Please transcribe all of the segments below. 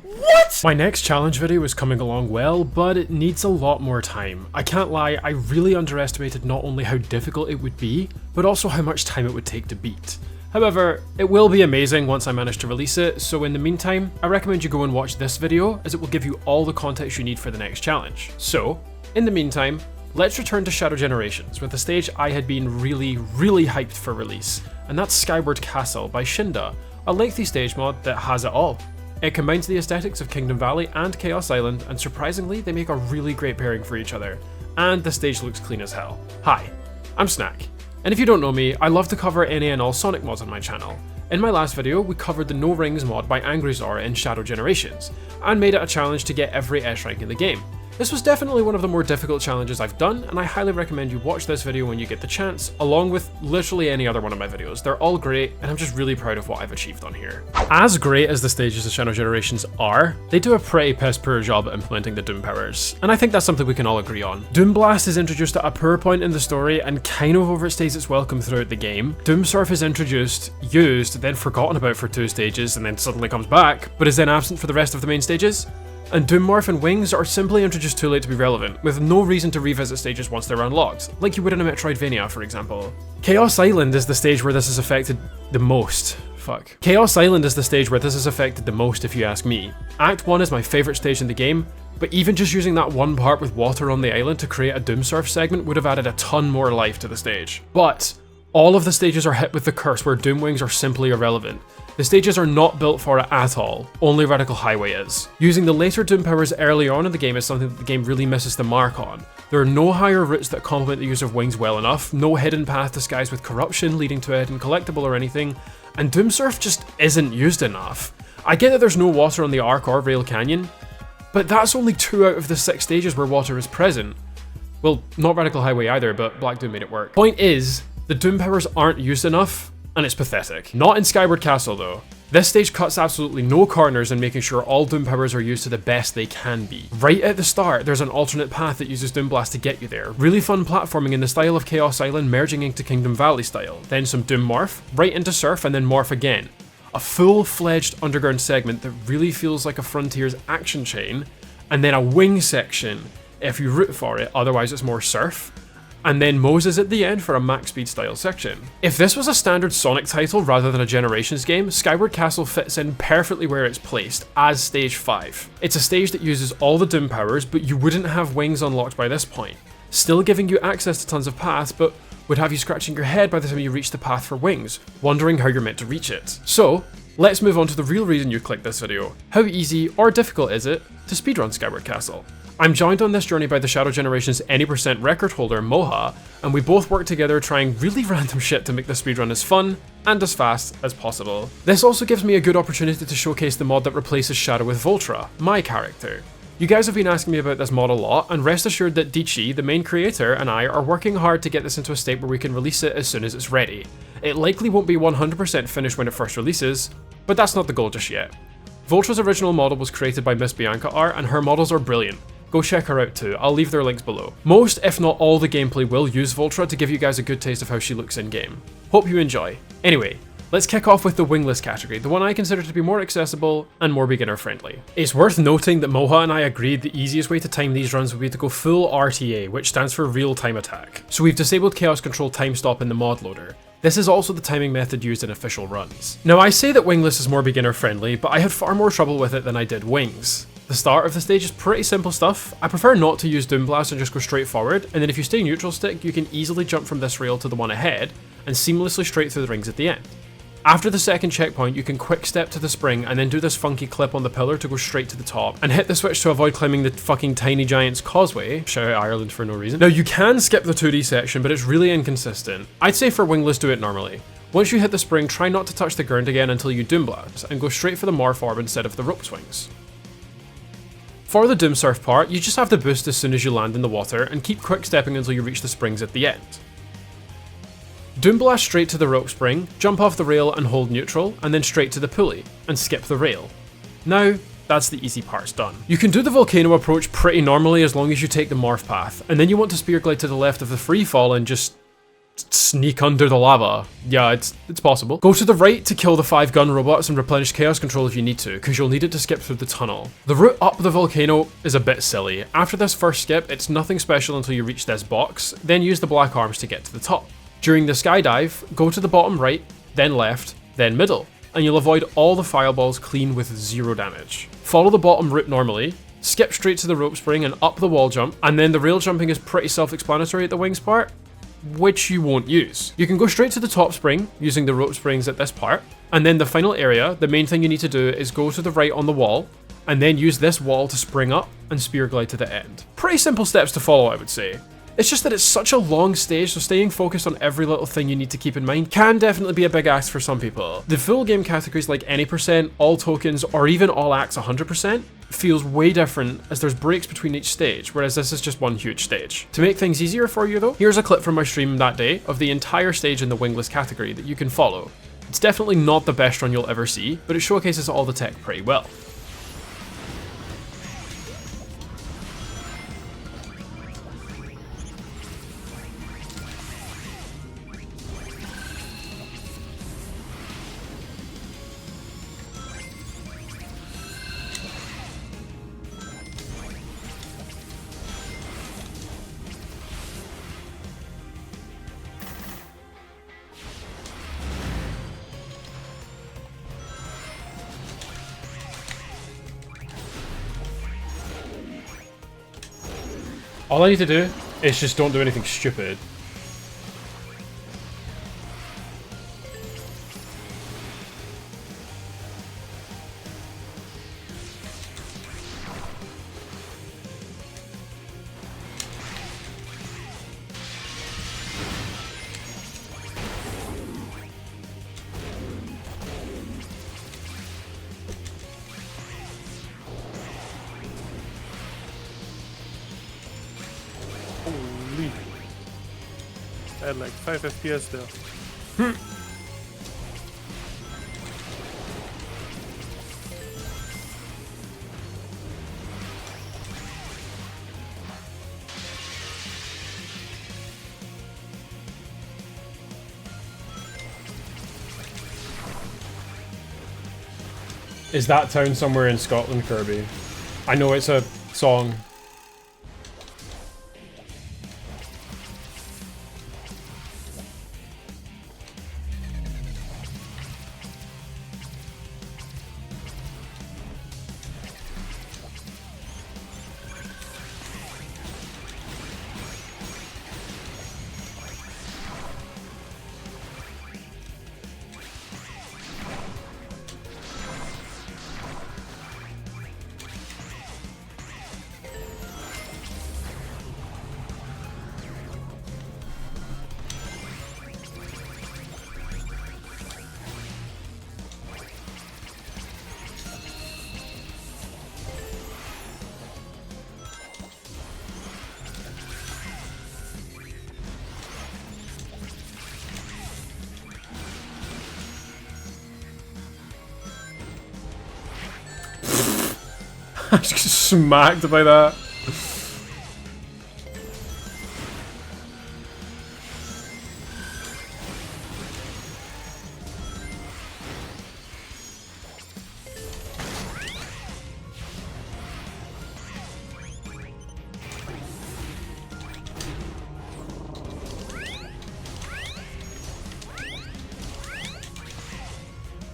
What?! My next challenge video is coming along well, but it needs a lot more time. I can't lie, I really underestimated not only how difficult it would be, but also how much time it would take to beat. However, it will be amazing once I manage to release it, so in the meantime, I recommend you go and watch this video, as it will give you all the context you need for the next challenge. So, in the meantime, let's return to Shadow Generations with a stage I had been really hyped for release, and that's Skyward Castle by Shinda, a lengthy stage mod that has it all. It combines the aesthetics of Kingdom Valley and Chaos Island, and surprisingly, they make a really great pairing for each other, and the stage looks clean as hell. Hi, I'm Snack. And if you don't know me, I love to cover any and all Sonic mods on my channel. In my last video, we covered the No Rings mod by Angry Zora in Shadow Generations, and made it a challenge to get every S rank in the game. This was definitely one of the more difficult challenges I've done, and I highly recommend you watch this video when you get the chance, along with literally any other one of my videos. They're all great, and I'm just really proud of what I've achieved on here. As great as the stages of Shadow Generations are, they do a pretty piss poor job at implementing the Doom powers, and I think that's something we can all agree on. Doom Blast is introduced at a poor point in the story and kind of overstays its welcome throughout the game. Doom Surf is introduced, used, then forgotten about for 2 stages, and then suddenly comes back, but is then absent for the rest of the main stages. And Doom Morph and Wings are simply introduced too late to be relevant, with no reason to revisit stages once they're unlocked, like you would in a Metroidvania, for example. Chaos Island is the stage where this is affected the most. Chaos Island is the stage where this is affected the most, if you ask me. Act 1 is my favourite stage in the game, but even just using that one part with water on the island to create a Doom Surf segment would have added a ton more life to the stage. But all of the stages are hit with the curse where Doom Wings are simply irrelevant. The stages are not built for it at all, only Radical Highway is. Using the later Doom powers early on in the game is something that the game really misses the mark on. There are no higher routes that complement the use of Wings well enough, no hidden path disguised with corruption leading to a hidden collectible or anything, and Doom Surf just isn't used enough. I get that there's no water on the Arc or Rail Canyon, but that's only 2 out of the 6 stages where water is present. Well, not Radical Highway either, but Black Doom made it work. Point is, the Doom powers aren't used enough, and it's pathetic. Not in Skyward Castle though. This stage cuts absolutely no corners in making sure all Doom powers are used to the best they can be. Right at the start, there's an alternate path that uses Doom Blast to get you there. Really fun platforming in the style of Chaos Island merging into Kingdom Valley style. Then some Doom Morph, right into Surf, and then Morph again. A full-fledged underground segment that really feels like a Frontier's action chain, and then a wing section if you root for it, otherwise it's more Surf. And then Moses at the end for a max speed style section. If this was a standard Sonic title rather than a Generations game, Skyward Castle fits in perfectly where it's placed, as stage 5. It's a stage that uses all the Doom powers, but you wouldn't have Wings unlocked by this point. Still giving you access to tons of paths, but would have you scratching your head by the time you reach the path for Wings, wondering how you're meant to reach it. So, let's move on to the real reason you clicked this video. How easy or difficult is it to speedrun Skyward Castle? I'm joined on this journey by the Shadow Generations any % record holder, Moha, and we both work together trying really random shit to make the speedrun as fun and as fast as possible. This also gives me a good opportunity to showcase the mod that replaces Shadow with Voltra, my character. You guys have been asking me about this mod a lot, and rest assured that Dichi, the main creator, and I are working hard to get this into a state where we can release it as soon as it's ready. It likely won't be 100% finished when it first releases, but that's not the goal just yet. Voltra's original model was created by Miss Bianca Art, and her models are brilliant. Go check her out too, I'll leave their links below. Most, if not all, the gameplay will use Voltra to give you guys a good taste of how she looks in game. Hope you enjoy. Anyway, let's kick off with the Wingless category, the one I consider to be more accessible and more beginner friendly. It's worth noting that Moha and I agreed the easiest way to time these runs would be to go full RTA, which stands for real time attack. So we've disabled Chaos Control time stop in the mod loader. This is also the timing method used in official runs. Now I say that Wingless is more beginner friendly, but I had far more trouble with it than I did Wings. The start of the stage is pretty simple stuff. I prefer not to use Doom Blast and just go straight forward, and then if you stay neutral stick, you can easily jump from this rail to the one ahead, and seamlessly straight through the rings at the end. After the second checkpoint, you can quick step to the spring and then do this funky clip on the pillar to go straight to the top, and hit the switch to avoid climbing the fucking Tiny Giant's causeway, shout out Ireland for no reason. Now you can skip the 2D section, but it's really inconsistent. I'd say for Wingless do it normally. Once you hit the spring, try not to touch the ground again until you Doom Blast, and go straight for the Morph Orb instead of the rope swings. For the Doom Surf part, you just have to boost as soon as you land in the water, and keep quick stepping until you reach the springs at the end. Doom Blast straight to the rope spring, jump off the rail and hold neutral, and then straight to the pulley, and skip the rail. Now, that's the easy parts done. You can do the volcano approach pretty normally as long as you take the morph path, and then you want to spear glide to the left of the free fall and just sneak under the lava. Yeah, it's possible. Go to the right to kill the 5 gun robots and replenish chaos control if you need to, because you'll need it to skip through the tunnel. The route up the volcano is a bit silly. After this first skip, it's nothing special until you reach this box, then use the black arms to get to the top. During the skydive, go to the bottom right, then left, then middle, and you'll avoid all the fireballs clean with 0 damage. Follow the bottom route normally, skip straight to the rope spring and up the wall jump, and then the rail jumping is pretty self-explanatory at the wings part, which you won't use. You can go straight to the top spring using the rope springs at this part, and then the final area, the main thing you need to do is go to the right on the wall, and then use this wall to spring up and spear glide to the end. Pretty simple steps to follow, I would say. It's just that it's such a long stage, so staying focused on every little thing you need to keep in mind can definitely be a big ask for some people. The full game categories like any percent, all tokens, or even all acts 100% feels way different as there's breaks between each stage, whereas this is just one huge stage. To make things easier for you though, here's a clip from my stream that day of the entire stage in the Wingless category that you can follow. It's definitely not the best run you'll ever see, but it showcases all the tech pretty well. All I need to do is just don't do anything stupid. Holy. I had like 5 FPS there. Is that town somewhere in Scotland, Kirby? I know it's a song. I just got smacked by that.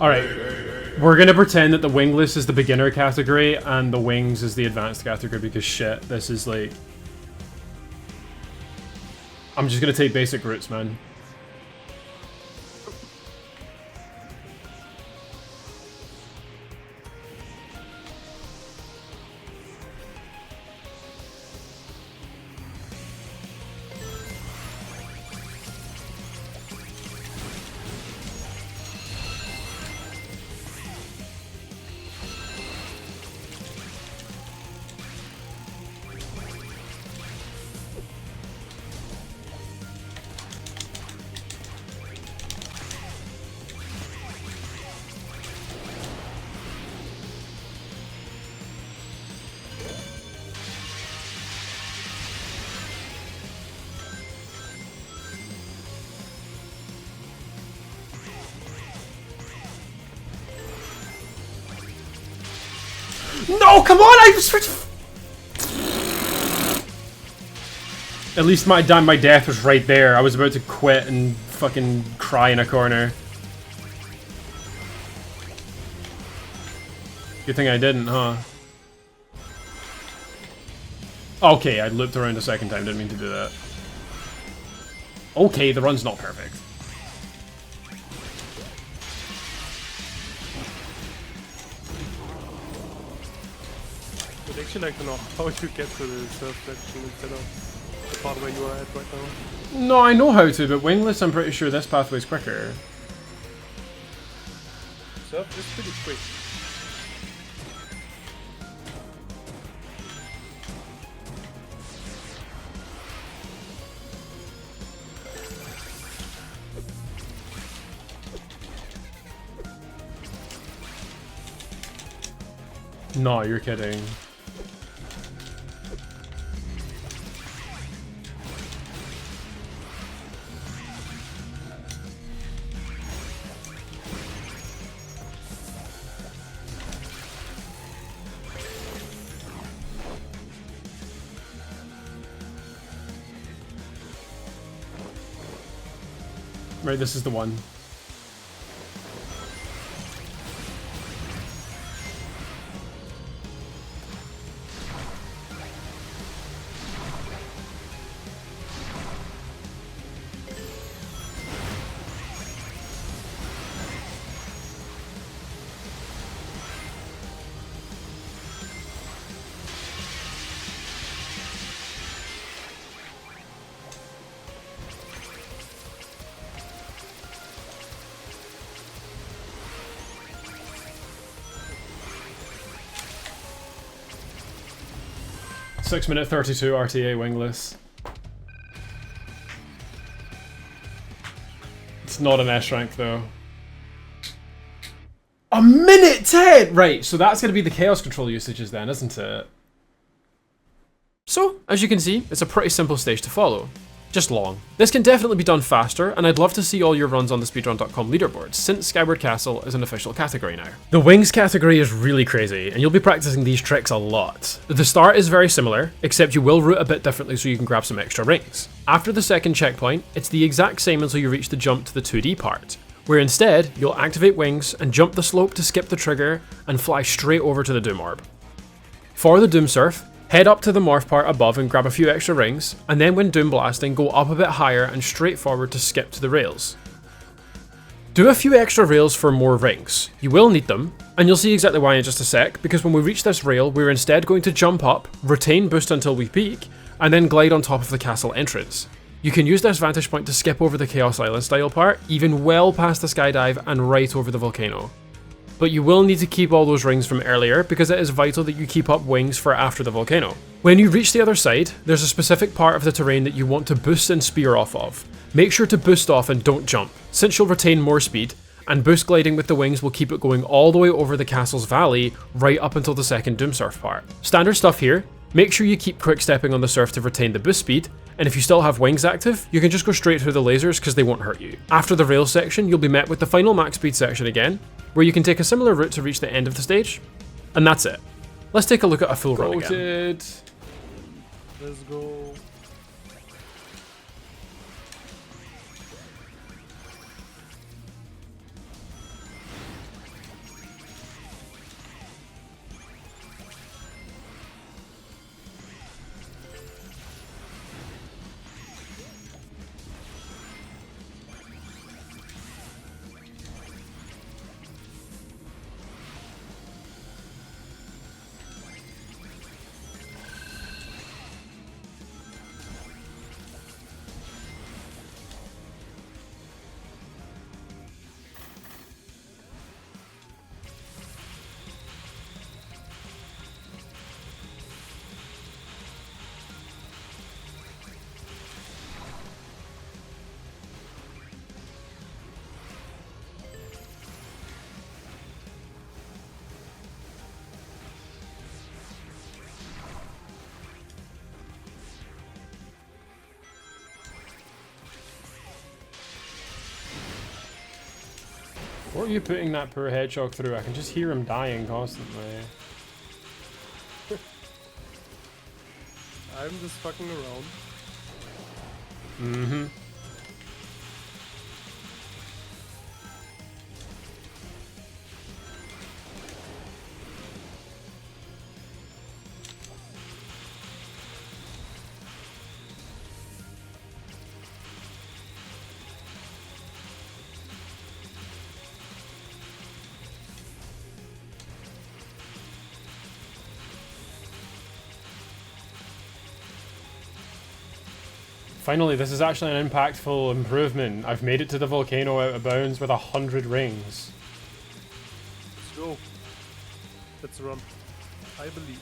Alright, we're gonna pretend that the Wingless is the beginner category and the Wings is the advanced category because shit, this is like... I'm just gonna take basic routes, man. No, come on! I switched. At least my death was right there. I was about to quit and fucking cry in a corner. Good thing I didn't, huh? Okay, I looped around a second time. Didn't mean to do that. Okay, the run's not perfect. I'd actually like to know how you get to the surf section instead of the part where you are at right now. No, I know how to, but Wingless, I'm pretty sure this pathway's quicker. Surf is pretty quick. No, you're kidding. Right, this is the one. (6:32) RTA Wingless. It's not an S rank though. A minute 10! Right, so that's going to be the chaos control usages then, isn't it? So, as you can see, it's a pretty simple stage to follow. Just long. This can definitely be done faster, and I'd love to see all your runs on the speedrun.com leaderboards, since Skyward Castle is an official category now. The wings category is really crazy, and you'll be practicing these tricks a lot. The start is very similar, except you will route a bit differently so you can grab some extra rings. After the second checkpoint, it's the exact same until you reach the jump to the 2D part, where instead, you'll activate wings and jump the slope to skip the trigger and fly straight over to the Doom Orb. For the Doom Surf, head up to the morph part above and grab a few extra rings, and then when Doom Blasting, go up a bit higher and straight forward to skip to the rails. Do a few extra rails for more rings. You will need them, and you'll see exactly why in just a sec, because when we reach this rail, we're instead going to jump up, retain boost until we peak, and then glide on top of the castle entrance. You can use this vantage point to skip over the Chaos Island style part, even well past the skydive and right over the volcano. But you will need to keep all those rings from earlier because it is vital that you keep up wings for after the volcano. When you reach the other side, there's a specific part of the terrain that you want to boost and spear off of. Make sure to boost off and don't jump, since you'll retain more speed, and boost gliding with the wings will keep it going all the way over the castle's valley right up until the second Doom Surf part. Standard stuff here, make sure you keep quick stepping on the surf to retain the boost speed, and if you still have wings active, you can just go straight through the lasers because they won't hurt you. After the rail section, you'll be met with the final max speed section again, where you can take a similar route to reach the end of the stage, and that's it. Let's take a look at a full run again. Let's go. What are you putting that poor hedgehog through? I can just hear him dying constantly. I'm just fucking around. Mm-hmm. Finally, this is actually an impactful improvement. I've made it to the volcano out of bounds with 100 rings. Let's go. Let's run. I believe.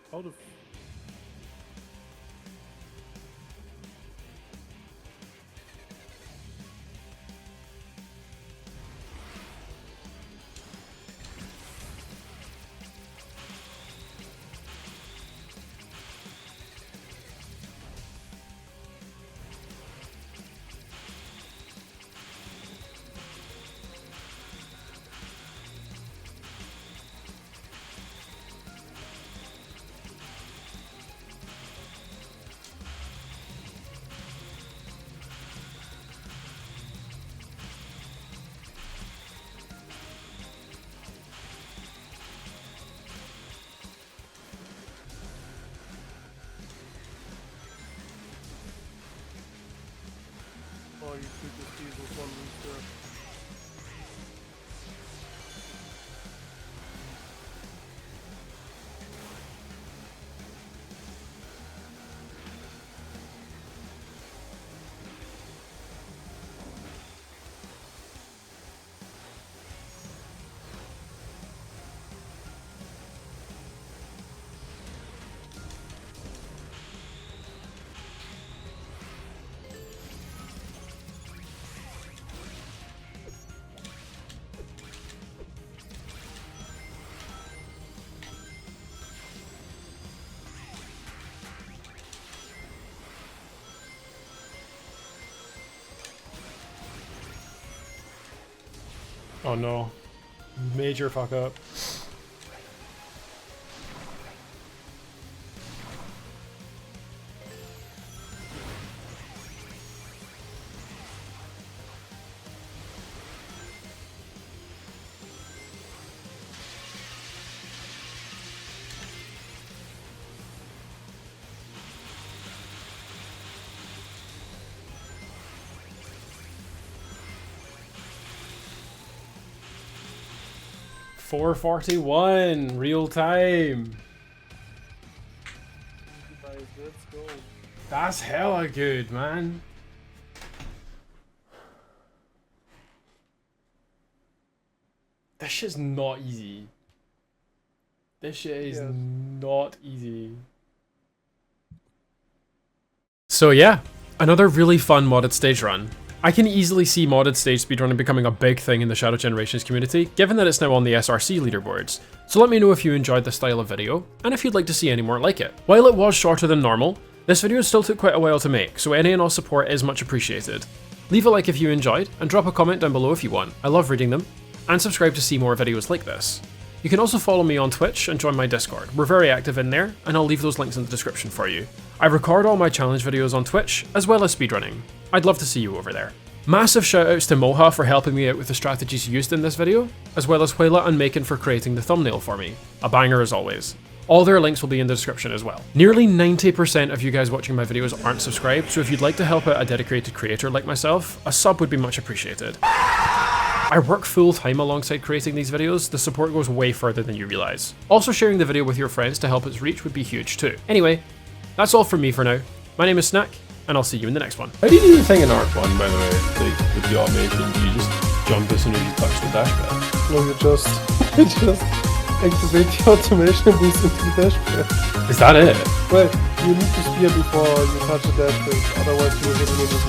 How the Oh, you could just use this one booster. Oh no. Major fuck up. $441 real time. Guys, let's go. That's hella good, man. This shit's not easy. This shit is not easy. So yeah, another really fun modded stage run. I can easily see modded stage speedrunning becoming a big thing in the Shadow Generations community, given that it's now on the SRC leaderboards. So let me know if you enjoyed this style of video, and if you'd like to see any more like it. While it was shorter than normal, this video still took quite a while to make, so any and all support is much appreciated. Leave a like if you enjoyed, and drop a comment down below if you want. I love reading them. And subscribe to see more videos like this. You can also follow me on Twitch and join my Discord. We're very active in there, and I'll leave those links in the description for you. I record all my challenge videos on Twitch, as well as speedrunning. I'd love to see you over there. Massive shoutouts to Moha for helping me out with the strategies used in this video, as well as hweilla and Makon for creating the thumbnail for me. A banger as always. All their links will be in the description as well. Nearly 90% of you guys watching my videos aren't subscribed, so if you'd like to help out a dedicated creator like myself, a sub would be much appreciated. I work full time alongside creating these videos, the support goes way further than you realise. Also sharing the video with your friends to help its reach would be huge too. Anyway, that's all from me for now. My name is Snack, and I'll see you in the next one. How do you do the thing in Arc 1, by the way? Like, with the automation, do you just jump as soon as you touch the dash pad? No, you just activate the automation and boost into the dash pad. Is that it? Well, you need to spear before you touch the dash pad, otherwise you're hitting it with